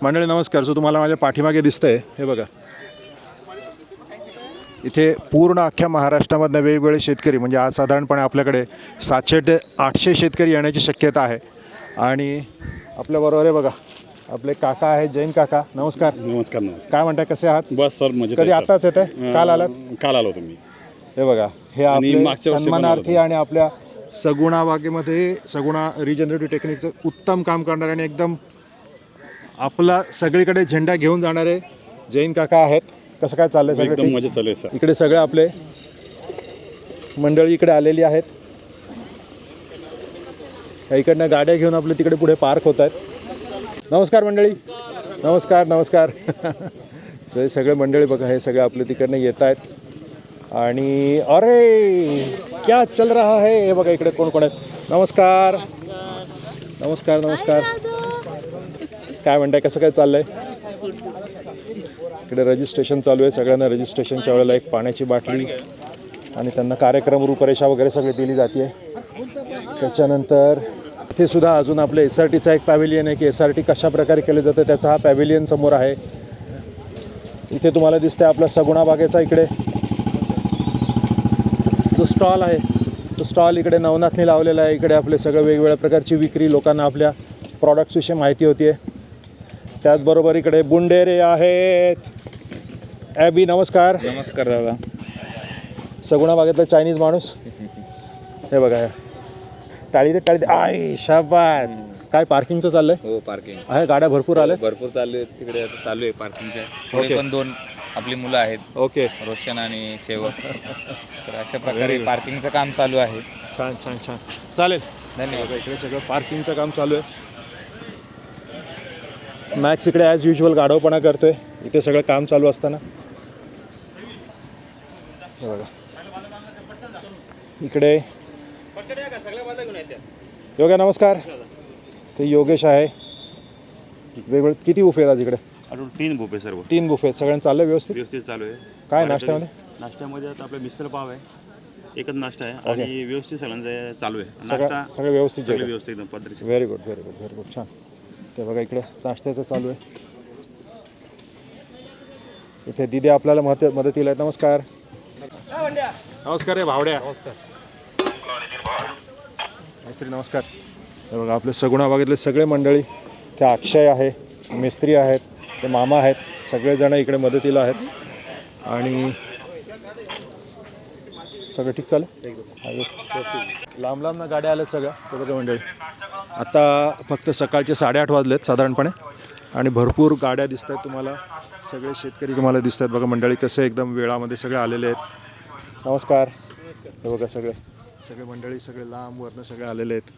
मंडळी नमस्कार. सो तुम्हाला माझ्या पाठीमागे दिसतंय हे बघा, इथे पूर्ण अख्ख्या महाराष्ट्रामधनं वेगवेगळे शेतकरी, म्हणजे आज साधारणपणे आपल्याकडे 700 ते 800 शेतकरी येण्याची शक्यता आहे. आणि आपल्याबरोबर आहे बघा आपले काका आहेत, जैन काका. नमस्कार. नमस्कार. नमस्कार. काय म्हणताय, कसे आहात? बस सर मजेत. कधी आताच येत आहे? काल आलात? काल आलो तुम्ही. हे बघा, हे आणि आपले मागच्या वर्षी पण सन्मानार्थी आलो आणि आपल्या सगुणा बागेमध्ये सगुणा रिजनरेटिव्ह टेक्निकचं उत्तम काम करणारे आणि एकदम आपला सगळीकडे झेंडा घेऊन जाणारे जैन काका आहेत. कसं काय चाललंय? सगळं एकदम ठीक? मजेत चालू आहे सर. इकडे सगळे आपले मंडळी इकडे आलेली आहेत. इकडनं गाड्या घेऊन आपले तिकडे पुढे पार्क होत आहेत. नमस्कार मंडळी. नमस्कार नमस्कार. सो हे सगळे मंडळी बघा, हे सगळे आपले तिकडनं येत आहेत. आणि अरे क्या चल रहा है, हे बघा इकडे कोण कोण आहेत. नमस्कार नमस्कार नमस्कार. काय म्हणताय, कसं काय चाललंय? इकडे रजिस्ट्रेशन चालू आहे. सगळ्यांना रजिस्ट्रेशनच्या वेळेला एक पाण्याची बाटली आणि त्यांना कार्यक्रम रूपरेषा वगैरे सगळी दिली जाते. त्याच्यानंतर इथे सुद्धा अजून आपलं SRTचा एक पॅव्हिलियन आहे की SRT कशा प्रकारे केलं जातं त्याचा हा पॅव्हिलियन समोर आहे. इथे तुम्हाला दिसतंय आपला सगुणा बागेचा इकडे जो स्टॉल आहे, तो स्टॉल इकडे नवनाथने लावलेला आहे. इकडे आपले सगळं वेगवेगळ्या प्रकारची विक्री, लोकांना आपल्या प्रॉडक्ट्सविषयी माहिती होती आहे. त्याचबरोबर इकडे बुंडेरे आहेत. ॲबी नमस्कार. नमस्कार दादा. सगुणा बागेतला चायनीज माणूस. हे बघा, टाळी दे टाळी दे. आय शाबाद. काय पार्किंगचं चाललंय? हो, पार्किंग आहे. गाड्या भरपूर आल्या. भरपूर चालू तिकडे आता चालू आहे पार्किंगच्या. पुढे पण 2 आपली मुलं आहेत, ओके. रोशन आणि सेवक. तर अशा प्रकारे पार्किंगचं काम चालू आहे. छान छान छान. चालेल, धन्यवाद. बघा इकडे सगळं पार्किंगचं काम चालू आहे. मॅक्स इकडे ॲज युजल गाढवपणा करतोय इथे सगळं काम चालू असताना. हे बघा इकडे योगा. नमस्कार. ते योगेश आहे. वेगवेगळे किती बुफे आहेत आज इकडे? अजून 3 बुफे सर्व. 3 बुफे आहेत. सगळ्यांना चाललं व्यवस्थित? व्यवस्थित चालू आहे. काय नाश्त्यामध्ये? नाश्त्यामध्ये आता आपलं मिसळ पाव आहे, एकच नाश्ता आहे आणि व्यवस्थित सगळ्यांचं चालू आहे. सगळं व्यवस्थित सगळं व्यवस्थित एकदम पद्धतशीर. Very good very good very good. छान. ते बघा इकडे नाश्त्याचं चालू आहे. इथे दिदी आपल्याला मदतीला आहेत. नमस्कार. नमस्कार रे भावड्या. मिस्त्री नमस्कार. हे बघा आपले सगुणा बागेतले सगळे मंडळी, ते अक्षय आहे, मिस्त्री आहेत, ते मामा आहेत, सगळेजण इकडे मदतीला आहेत. आणि सगळं ठीक चालेल. लांब लांब ना गाड्या आल्यात सगळ्या. ते बघा मंडळी, आता फक्त सकाळचे 8:30 वाजलेत साधारणपणे आणि भरपूर गाड्या दिसत आहेत तुम्हाला. सगळे शेतकरी तुम्हाला दिसत आहेत. बघा मंडळी कसे एकदम वेळामध्ये सगळे आलेले आहेत. नमस्कार. हे बघा सगळे मंडळी सगळे लांबवरनं सगळे आलेले आहेत.